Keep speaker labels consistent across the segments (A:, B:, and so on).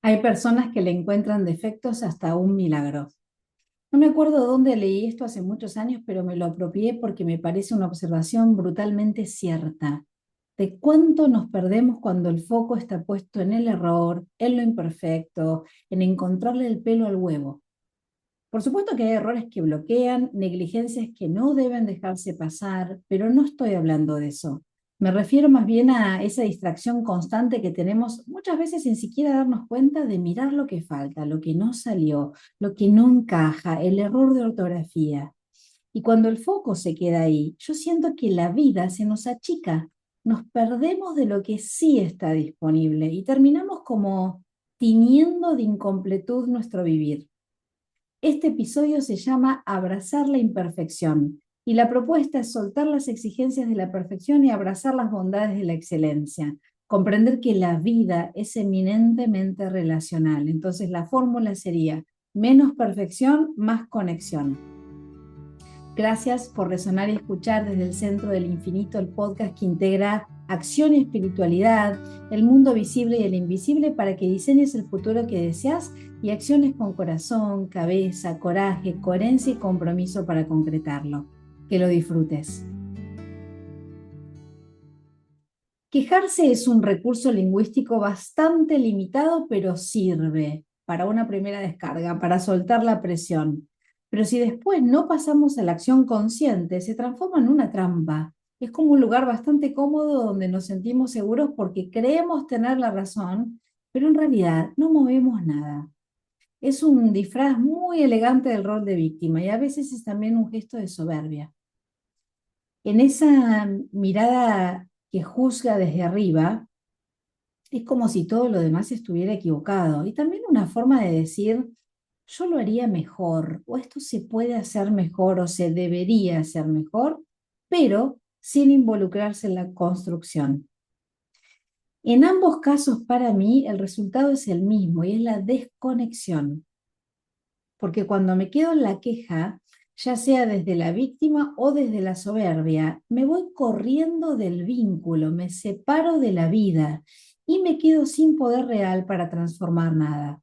A: Hay personas que le encuentran defectos hasta un milagro. No me acuerdo dónde leí esto hace muchos años, pero me lo apropié porque me parece una observación brutalmente cierta. De cuánto nos perdemos cuando el foco está puesto en el error, en lo imperfecto, en encontrarle el pelo al huevo. Por supuesto que hay errores que bloquean, negligencias que no deben dejarse pasar, pero no estoy hablando de eso. Me refiero más bien a esa distracción constante que tenemos muchas veces sin siquiera darnos cuenta de mirar lo que falta, lo que no salió, lo que no encaja, el error de ortografía. Y cuando el foco se queda ahí, yo siento que la vida se nos achica, nos perdemos de lo que sí está disponible y terminamos como tiñendo de incompletud nuestro vivir. Este episodio se llama Abrazar la imperfección y la propuesta es soltar las exigencias de la perfección y abrazar las bondades de la excelencia, comprender que la vida es eminentemente relacional. Entonces la fórmula sería menos perfección, más conexión. Gracias por resonar y escuchar desde el Centro del Infinito, el podcast que integra acción y espiritualidad, el mundo visible y el invisible para que diseñes el futuro que deseas y acciones con corazón, cabeza, coraje, coherencia y compromiso para concretarlo. Que lo disfrutes. Quejarse es un recurso lingüístico bastante limitado, pero sirve para una primera descarga, para soltar la presión. Pero si después no pasamos a la acción consciente, se transforma en una trampa. Es como un lugar bastante cómodo donde nos sentimos seguros porque creemos tener la razón, pero en realidad no movemos nada. Es un disfraz muy elegante del rol de víctima y a veces es también un gesto de soberbia. En esa mirada que juzga desde arriba, es como si todo lo demás estuviera equivocado. Y también una forma de decir, yo lo haría mejor, o esto se puede hacer mejor, o se debería hacer mejor, pero sin involucrarse en la construcción. En ambos casos, para mí, el resultado es el mismo y es la desconexión. Porque cuando me quedo en la queja, ya sea desde la víctima o desde la soberbia, me voy corriendo del vínculo, me separo de la vida y me quedo sin poder real para transformar nada.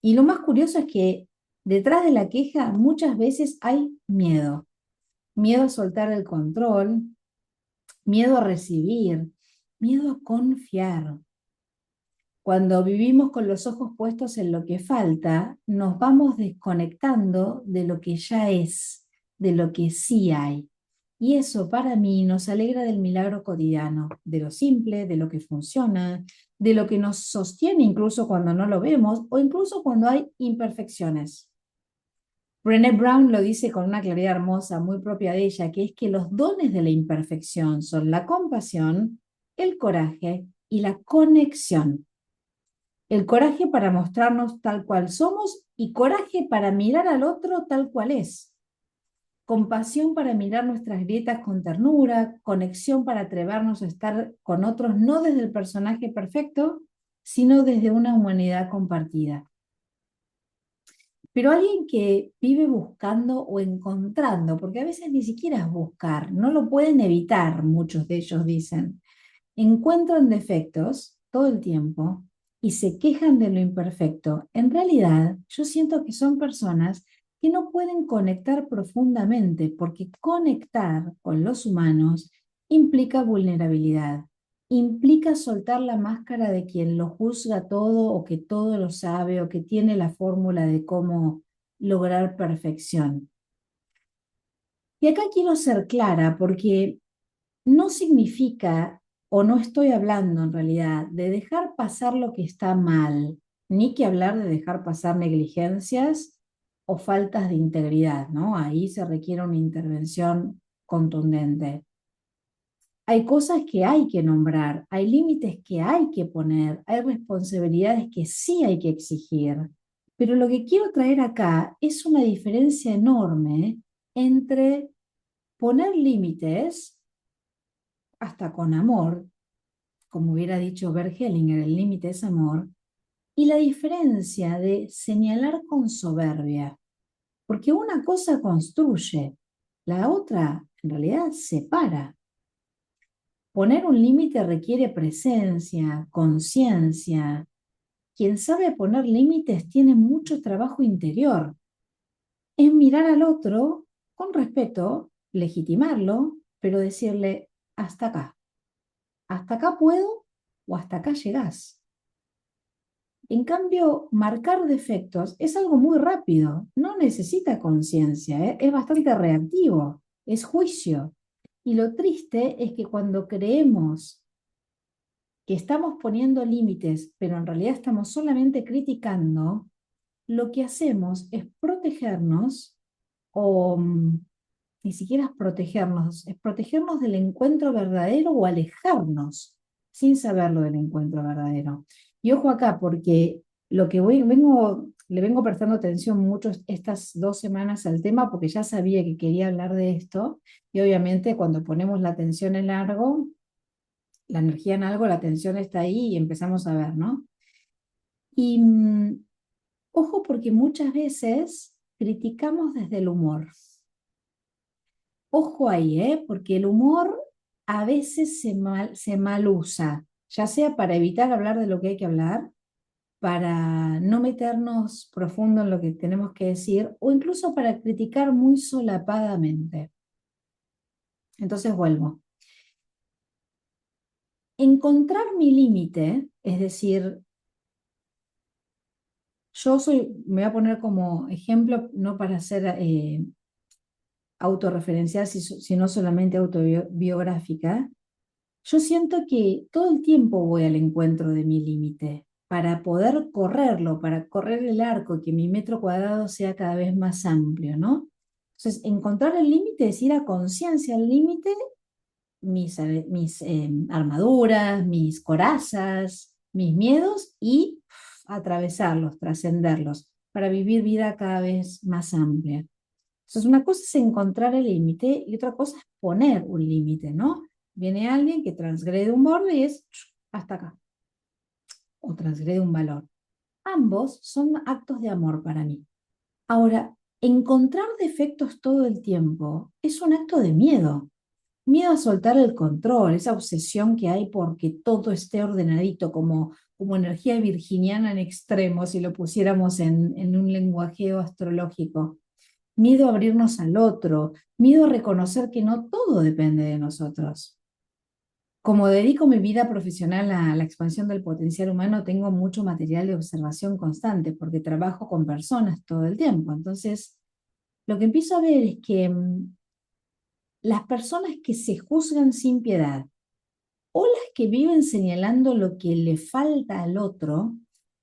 A: Y lo más curioso es que detrás de la queja muchas veces hay miedo. Miedo a soltar el control, miedo a recibir, miedo a confiar. Cuando vivimos con los ojos puestos en lo que falta, nos vamos desconectando de lo que ya es, de lo que sí hay. Y eso para mí nos alegra del milagro cotidiano, de lo simple, de lo que funciona, de lo que nos sostiene incluso cuando no lo vemos o incluso cuando hay imperfecciones. Brené Brown lo dice con una claridad hermosa, muy propia de ella, que es que los dones de la imperfección son la compasión, el coraje y la conexión. El coraje para mostrarnos tal cual somos y coraje para mirar al otro tal cual es. Compasión para mirar nuestras grietas con ternura, conexión para atrevernos a estar con otros no desde el personaje perfecto, sino desde una humanidad compartida. Pero alguien que vive buscando o encontrando, porque a veces ni siquiera es buscar, no lo pueden evitar, muchos de ellos dicen, encuentran defectos todo el tiempo y se quejan de lo imperfecto. En realidad, yo siento que son personas que no pueden conectar profundamente, porque conectar con los humanos implica vulnerabilidad, implica soltar la máscara de quien lo juzga todo o que todo lo sabe o que tiene la fórmula de cómo lograr perfección. Y acá quiero ser clara porque no significa, o no estoy hablando en realidad, de dejar pasar lo que está mal, ni que hablar de dejar pasar negligencias o faltas de integridad, ¿no? Ahí se requiere una intervención contundente. Hay cosas que hay que nombrar, hay límites que hay que poner, hay responsabilidades que sí hay que exigir. Pero lo que quiero traer acá es una diferencia enorme entre poner límites hasta con amor, como hubiera dicho Bert Hellinger, el límite es amor, y la diferencia de señalar con soberbia, porque una cosa construye, la otra en realidad separa. Poner un límite requiere presencia, conciencia, quien sabe poner límites tiene mucho trabajo interior. Es mirar al otro con respeto, legitimarlo, pero decirle, hasta acá puedo o hasta acá llegás. En cambio, marcar defectos es algo muy rápido, no necesita conciencia, ¿eh? Es bastante reactivo, es juicio. Y lo triste es que cuando creemos que estamos poniendo límites, pero en realidad estamos solamente criticando, lo que hacemos es protegernos o ni siquiera es protegernos del encuentro verdadero o alejarnos sin saberlo del encuentro verdadero. Y ojo acá, porque lo que le vengo prestando atención mucho estas 2 semanas al tema, porque ya sabía que quería hablar de esto, y obviamente cuando ponemos la atención en algo, la energía en algo, la atención está ahí y empezamos a ver, ¿no? Y ojo porque muchas veces criticamos desde el humor. Ojo ahí, porque el humor a veces se mal usa, ya sea para evitar hablar de lo que hay que hablar, para no meternos profundo en lo que tenemos que decir, o incluso para criticar muy solapadamente. Entonces vuelvo. Encontrar mi límite, es decir, me voy a poner como ejemplo, no para ser autorreferencial, sino solamente autobiográfica. Yo siento que todo el tiempo voy al encuentro de mi límite para poder correrlo, para correr el arco y que mi metro cuadrado sea cada vez más amplio, ¿no? Entonces, encontrar el límite es ir a conciencia al límite, mis armaduras, mis corazas, mis miedos y atravesarlos, trascenderlos, para vivir vida cada vez más amplia. Entonces, una cosa es encontrar el límite y otra cosa es poner un límite, ¿no? Viene alguien que transgrede un borde y es hasta acá, o transgrede un valor. Ambos son actos de amor para mí. Ahora, encontrar defectos todo el tiempo es un acto de miedo. Miedo a soltar el control, esa obsesión que hay porque todo esté ordenadito, como energía virginiana en extremo, si lo pusiéramos en un lenguajeo astrológico. Miedo a abrirnos al otro, miedo a reconocer que no todo depende de nosotros. Como dedico mi vida profesional a la expansión del potencial humano, tengo mucho material de observación constante porque trabajo con personas todo el tiempo. Entonces, lo que empiezo a ver es que las personas que se juzgan sin piedad o las que viven señalando lo que le falta al otro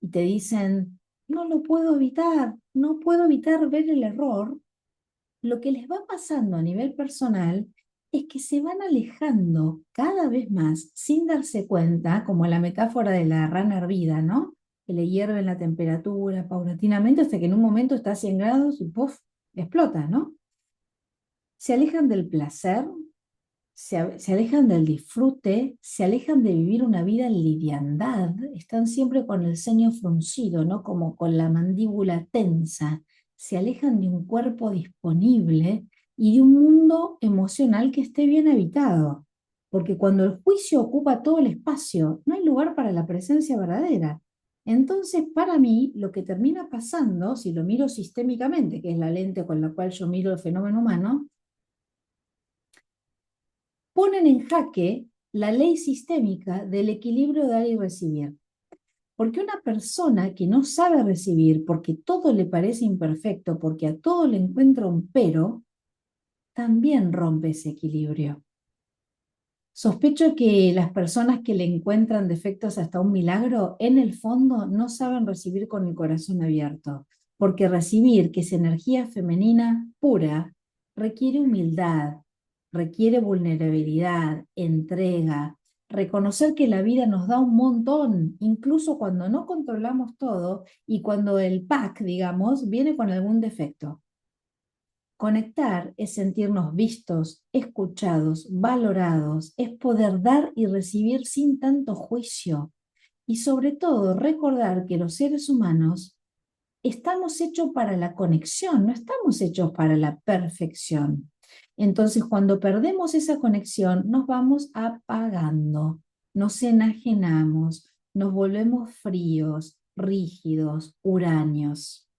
A: y te dicen, no lo puedo evitar, no puedo evitar ver el error, lo que les va pasando a nivel personal es que se van alejando cada vez más sin darse cuenta, como la metáfora de la rana hervida, ¿no? Que le hierven la temperatura paulatinamente hasta que en un momento está a 100 grados y ¡puf! Explota, ¿no? Se alejan del placer, se alejan del disfrute, se alejan de vivir una vida en liviandad, están siempre con el ceño fruncido, ¿no? Como con la mandíbula tensa, se alejan de un cuerpo disponible y de un mundo emocional que esté bien habitado, porque cuando el juicio ocupa todo el espacio, no hay lugar para la presencia verdadera. Entonces, para mí, lo que termina pasando, si lo miro sistémicamente, que es la lente con la cual yo miro el fenómeno humano, ponen en jaque la ley sistémica del equilibrio de dar y recibir. Porque una persona que no sabe recibir, porque todo le parece imperfecto, porque a todo le encuentra un pero, también rompe ese equilibrio. Sospecho que las personas que le encuentran defectos hasta un milagro, en el fondo no saben recibir con el corazón abierto, porque recibir, que es energía femenina pura, requiere humildad, requiere vulnerabilidad, entrega, reconocer que la vida nos da un montón, incluso cuando no controlamos todo y cuando el pack, digamos, viene con algún defecto. Conectar es sentirnos vistos, escuchados, valorados, es poder dar y recibir sin tanto juicio y sobre todo recordar que los seres humanos estamos hechos para la conexión, no estamos hechos para la perfección. Entonces, cuando perdemos esa conexión, nos vamos apagando, nos enajenamos, nos volvemos fríos, rígidos, huraños.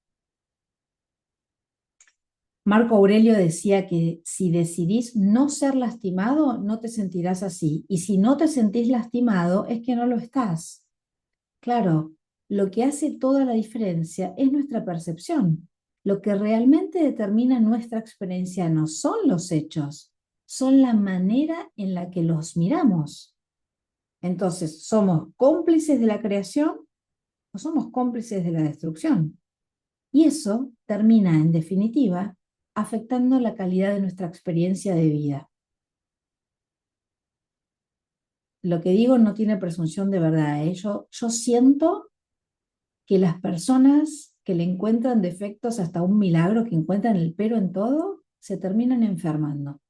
A: Marco Aurelio decía que si decidís no ser lastimado, no te sentirás así. Y si no te sentís lastimado, es que no lo estás. Claro, lo que hace toda la diferencia es nuestra percepción. Lo que realmente determina nuestra experiencia no son los hechos, son la manera en la que los miramos. Entonces, ¿somos cómplices de la creación o somos cómplices de la destrucción? Y eso termina, en definitiva, afectando la calidad de nuestra experiencia de vida. Lo que digo no tiene presunción de verdad, ¿eh? Yo siento que las personas que le encuentran defectos hasta un milagro, que encuentran el pero en todo, se terminan enfermando.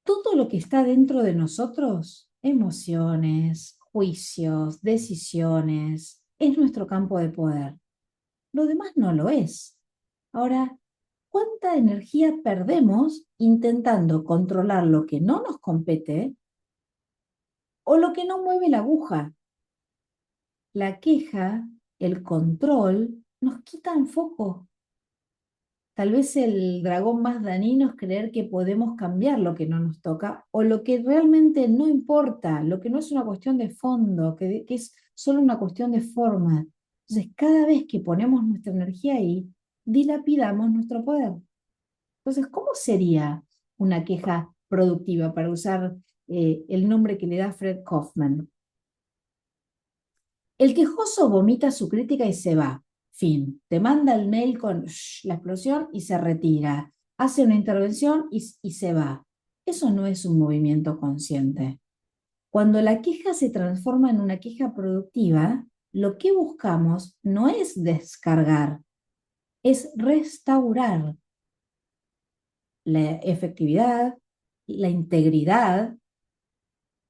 A: Todo lo que está dentro de nosotros, emociones, juicios, decisiones, es nuestro campo de poder. Lo demás no lo es. Ahora, ¿cuánta energía perdemos intentando controlar lo que no nos compete o lo que no mueve la aguja? La queja, el control, nos quitan foco. Tal vez el dragón más dañino es creer que podemos cambiar lo que no nos toca o lo que realmente no importa, lo que no es una cuestión de fondo, que es solo una cuestión de forma. Entonces, cada vez que ponemos nuestra energía ahí, dilapidamos nuestro poder. Entonces, ¿cómo sería una queja productiva, para usar el nombre que le da Fred Kaufman? El quejoso vomita su crítica y se va. Fin. Te manda el mail con la explosión y se retira. Hace una intervención y se va. Eso no es un movimiento consciente. Cuando la queja se transforma en una queja productiva, lo que buscamos no es descargar, es restaurar la efectividad, la integridad,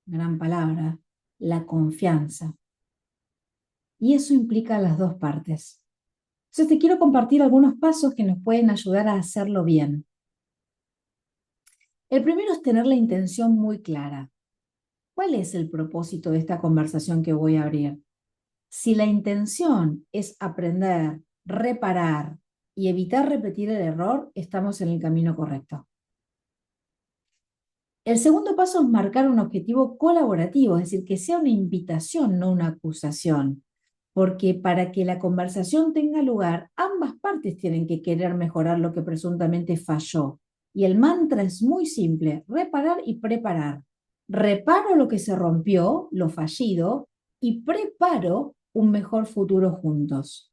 A: gran palabra, la confianza. Y eso implica las dos partes. Entonces te quiero compartir algunos pasos que nos pueden ayudar a hacerlo bien. El primero es tener la intención muy clara. ¿Cuál es el propósito de esta conversación que voy a abrir? Si la intención es aprender, reparar y evitar repetir el error, estamos en el camino correcto. El segundo paso es marcar un objetivo colaborativo, es decir, que sea una invitación, no una acusación. Porque para que la conversación tenga lugar, ambas partes tienen que querer mejorar lo que presuntamente falló. Y el mantra es muy simple: reparar y preparar. Reparo lo que se rompió, lo fallido, y preparo un mejor futuro juntos.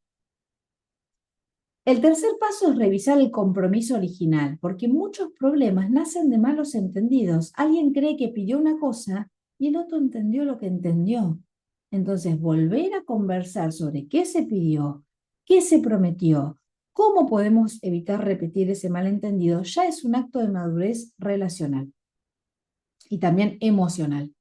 A: El tercer paso es revisar el compromiso original, porque muchos problemas nacen de malos entendidos. Alguien cree que pidió una cosa y el otro entendió lo que entendió. Entonces, volver a conversar sobre qué se pidió, qué se prometió, cómo podemos evitar repetir ese malentendido, ya es un acto de madurez relacional y también emocional.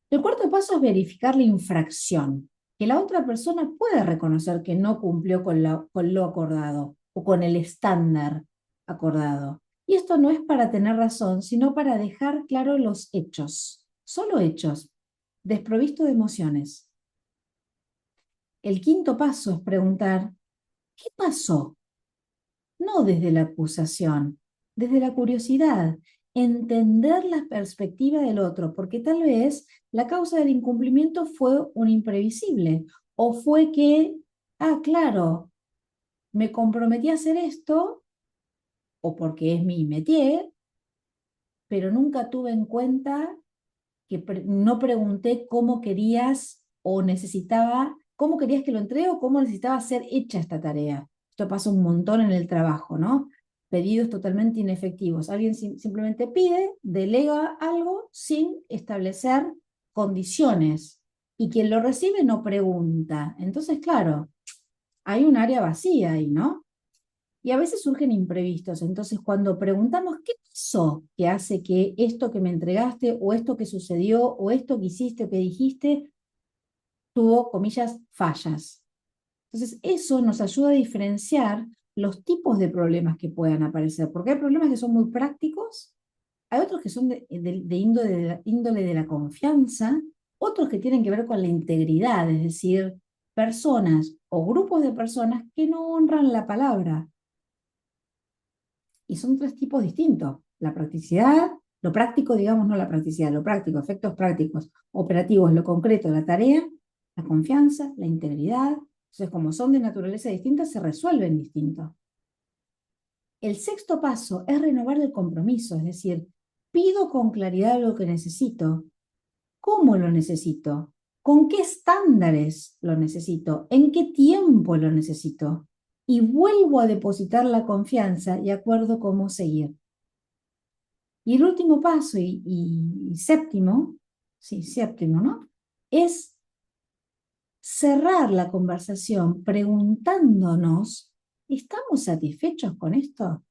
A: El cuarto paso es verificar la infracción, que la otra persona pueda reconocer que no cumplió con lo acordado o con el estándar acordado. Y esto no es para tener razón, sino para dejar claro los hechos, solo hechos, desprovisto de emociones. El quinto paso es preguntar: ¿qué pasó? No desde la acusación, desde la curiosidad, entender la perspectiva del otro, porque tal vez la causa del incumplimiento fue un imprevisible, o fue que, claro, me comprometí a hacer esto, o porque es mi métier, pero nunca tuve en cuenta que no pregunté cómo querías o necesitaba, cómo querías que lo entregue o cómo necesitaba ser hecha esta tarea. Esto pasa un montón en el trabajo, ¿no? Pedidos totalmente inefectivos. Alguien simplemente pide, delega algo sin establecer condiciones. Y quien lo recibe no pregunta. Entonces, claro, hay un área vacía ahí, ¿no? Y a veces surgen imprevistos. Entonces, cuando preguntamos qué pasó que hace que esto que me entregaste, o esto que sucedió, o esto que hiciste o que dijiste, tuvo, comillas, fallas. Entonces, eso nos ayuda a diferenciar los tipos de problemas que puedan aparecer, porque hay problemas que son muy prácticos, hay otros que son de índole de la confianza, otros que tienen que ver con la integridad, es decir, personas o grupos de personas que no honran la palabra. Y son tres tipos distintos. La practicidad, lo práctico, digamos, no la practicidad, lo práctico, efectos prácticos, operativos, lo concreto, la tarea, la confianza, la integridad. Entonces, como son de naturaleza distinta, se resuelven distintos. El sexto paso es renovar el compromiso, es decir, pido con claridad lo que necesito, cómo lo necesito, con qué estándares lo necesito, en qué tiempo lo necesito, y vuelvo a depositar la confianza y acuerdo cómo seguir. Y el último paso y séptimo, sí, séptimo, ¿no? Es cerrar la conversación preguntándonos, ¿estamos satisfechos con esto?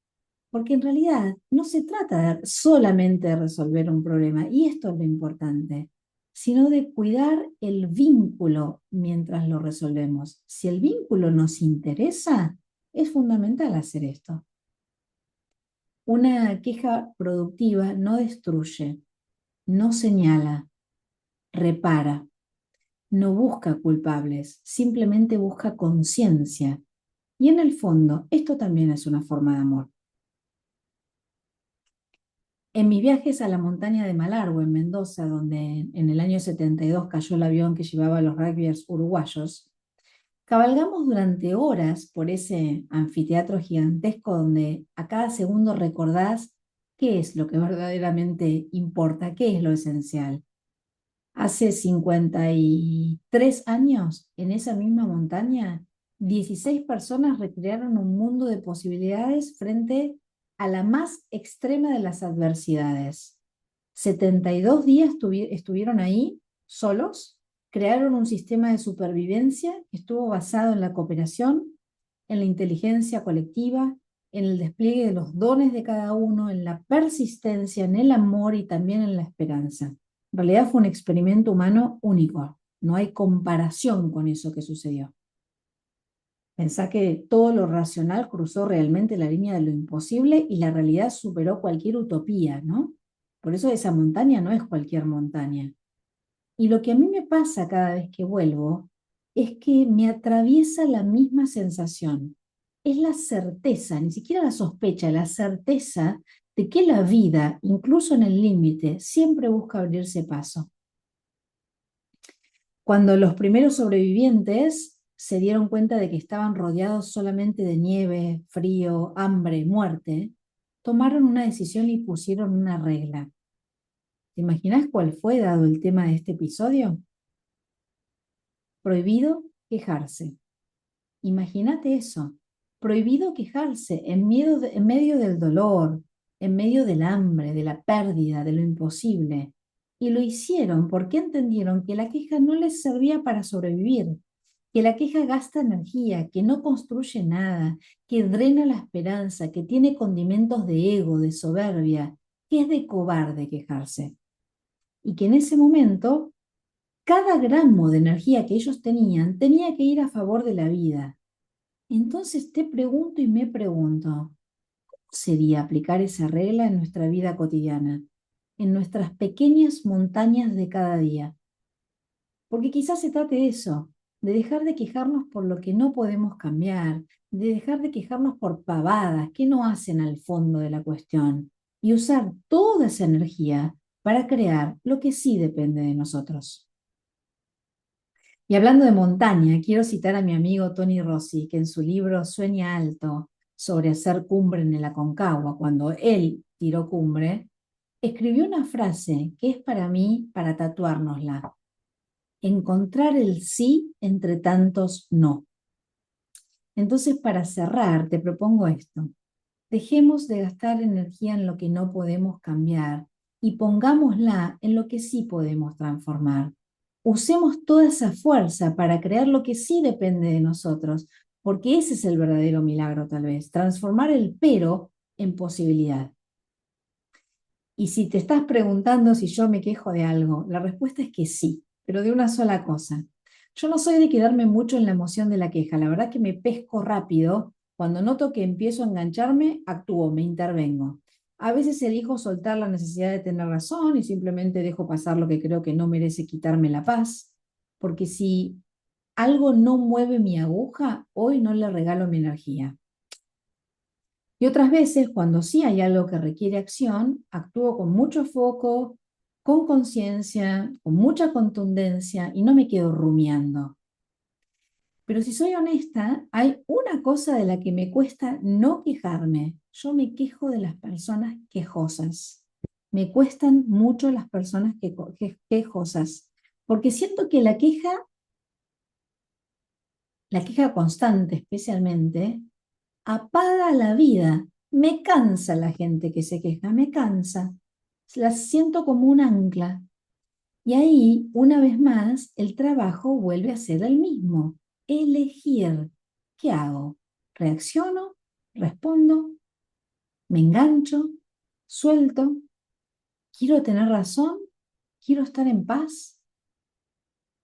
A: Porque en realidad no se trata solamente de resolver un problema, y esto es lo importante, sino de cuidar el vínculo mientras lo resolvemos. Si el vínculo nos interesa, es fundamental hacer esto. Una queja productiva no destruye, no señala, repara, no busca culpables, simplemente busca conciencia. Y en el fondo, esto también es una forma de amor. En mis viajes a la montaña de Malargüe, en Mendoza, donde en el año 72 cayó el avión que llevaba a los rugbyers uruguayos, cabalgamos durante horas por ese anfiteatro gigantesco donde a cada segundo recordás qué es lo que verdaderamente importa, qué es lo esencial. Hace 53 años, en esa misma montaña, 16 personas recrearon un mundo de posibilidades frente a la más extrema de las adversidades. 72 días estuvieron ahí solos, crearon un sistema de supervivencia que estuvo basado en la cooperación, en la inteligencia colectiva, en el despliegue de los dones de cada uno, en la persistencia, en el amor y también en la esperanza. En realidad fue un experimento humano único, no hay comparación con eso que sucedió. Pensá que todo lo racional cruzó realmente la línea de lo imposible y la realidad superó cualquier utopía, ¿no? Por eso esa montaña no es cualquier montaña. Y lo que a mí me pasa cada vez que vuelvo es que me atraviesa la misma sensación. Es la certeza, ni siquiera la sospecha, la certeza de que la vida, incluso en el límite, siempre busca abrirse paso. Cuando los primeros sobrevivientes se dieron cuenta de que estaban rodeados solamente de nieve, frío, hambre, muerte, tomaron una decisión y pusieron una regla. ¿Te imaginas cuál fue, dado el tema de este episodio? Prohibido quejarse. Imagínate eso. Prohibido quejarse en medio del dolor, en medio del hambre, de la pérdida, de lo imposible. Y lo hicieron porque entendieron que la queja no les servía para sobrevivir, que la queja gasta energía, que no construye nada, que drena la esperanza, que tiene condimentos de ego, de soberbia, que es de cobarde quejarse. Y que en ese momento cada gramo de energía que ellos tenían tenía que ir a favor de la vida. Entonces te pregunto y me pregunto, ¿cómo sería aplicar esa regla en nuestra vida cotidiana, en nuestras pequeñas montañas de cada día? Porque quizás se trate de eso, de dejar de quejarnos por lo que no podemos cambiar, de dejar de quejarnos por pavadas que no hacen al fondo de la cuestión, y usar toda esa energía para crear lo que sí depende de nosotros. Y hablando de montaña, quiero citar a mi amigo Tony Rossi, que en su libro Sueña alto, sobre hacer cumbre en el Aconcagua, cuando él tiró cumbre, escribió una frase que es para mí para tatuárnosla: encontrar el sí entre tantos no. Entonces, para cerrar, te propongo esto. Dejemos de gastar energía en lo que no podemos cambiar y pongámosla en lo que sí podemos transformar. Usemos toda esa fuerza para crear lo que sí depende de nosotros, porque ese es el verdadero milagro tal vez, transformar el pero en posibilidad. Y si te estás preguntando si yo me quejo de algo, la respuesta es que sí, pero de una sola cosa. Yo no soy de quedarme mucho en la emoción de la queja, la verdad que me pesco rápido. Cuando noto que empiezo a engancharme, actúo, me intervengo. A veces elijo soltar la necesidad de tener razón y simplemente dejo pasar lo que creo que no merece quitarme la paz, porque si algo no mueve mi aguja, hoy no le regalo mi energía. Y otras veces, cuando sí hay algo que requiere acción, actúo con mucho foco, con conciencia, con mucha contundencia y no me quedo rumiando. Pero si soy honesta, hay una cosa de la que me cuesta no quejarme. Yo me quejo de las personas quejosas. Me cuestan mucho las personas quejosas, porque siento que la queja constante especialmente, apaga la vida. Me cansa la gente que se queja, me cansa. La siento como un ancla. Y ahí, una vez más, el trabajo vuelve a ser el mismo. Elegir. ¿Qué hago? ¿Reacciono? ¿Respondo? ¿Me engancho? ¿Suelto? ¿Quiero tener razón? ¿Quiero estar en paz?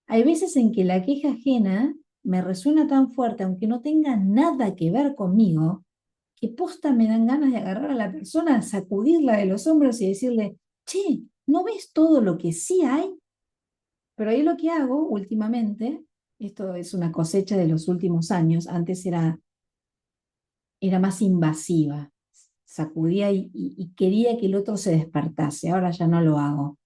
A: Hay veces en que la queja ajena me resuena tan fuerte, aunque no tenga nada que ver conmigo, que posta me dan ganas de agarrar a la persona, sacudirla de los hombros y decirle, che, ¿no ves todo lo que sí hay? Pero ahí lo que hago últimamente, esto es una cosecha de los últimos años, antes era más invasiva, sacudía y quería que el otro se despertase, ahora ya no lo hago,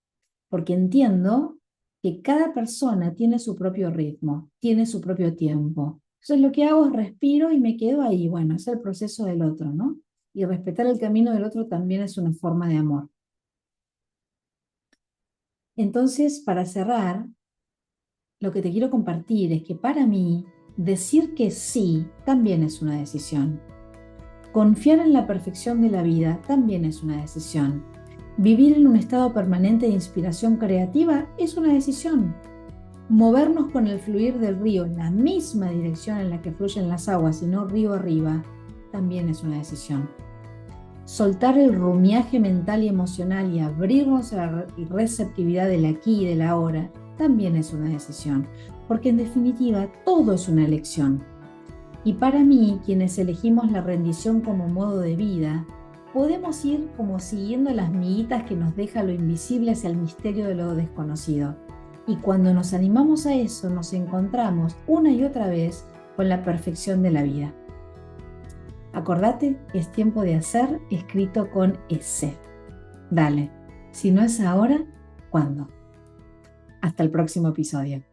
A: porque entiendo que cada persona tiene su propio ritmo, tiene su propio tiempo. Entonces lo que hago es respiro y me quedo ahí, bueno, es el proceso del otro, ¿no? Y respetar el camino del otro también es una forma de amor. Entonces, para cerrar, lo que te quiero compartir es que para mí, decir que sí también es una decisión. Confiar en la perfección de la vida también es una decisión. Vivir en un estado permanente de inspiración creativa es una decisión. Movernos con el fluir del río en la misma dirección en la que fluyen las aguas y no río arriba también es una decisión. Soltar el rumiaje mental y emocional y abrirnos a la receptividad del aquí y del ahora también es una decisión, porque en definitiva todo es una elección. Y para mí, quienes elegimos la rendición como modo de vida, podemos ir como siguiendo las miguitas que nos deja lo invisible hacia el misterio de lo desconocido. Y cuando nos animamos a eso, nos encontramos una y otra vez con la perfección de la vida. Acordate que es tiempo de hacer escrito con S. Dale, si no es ahora, ¿cuándo? Hasta el próximo episodio.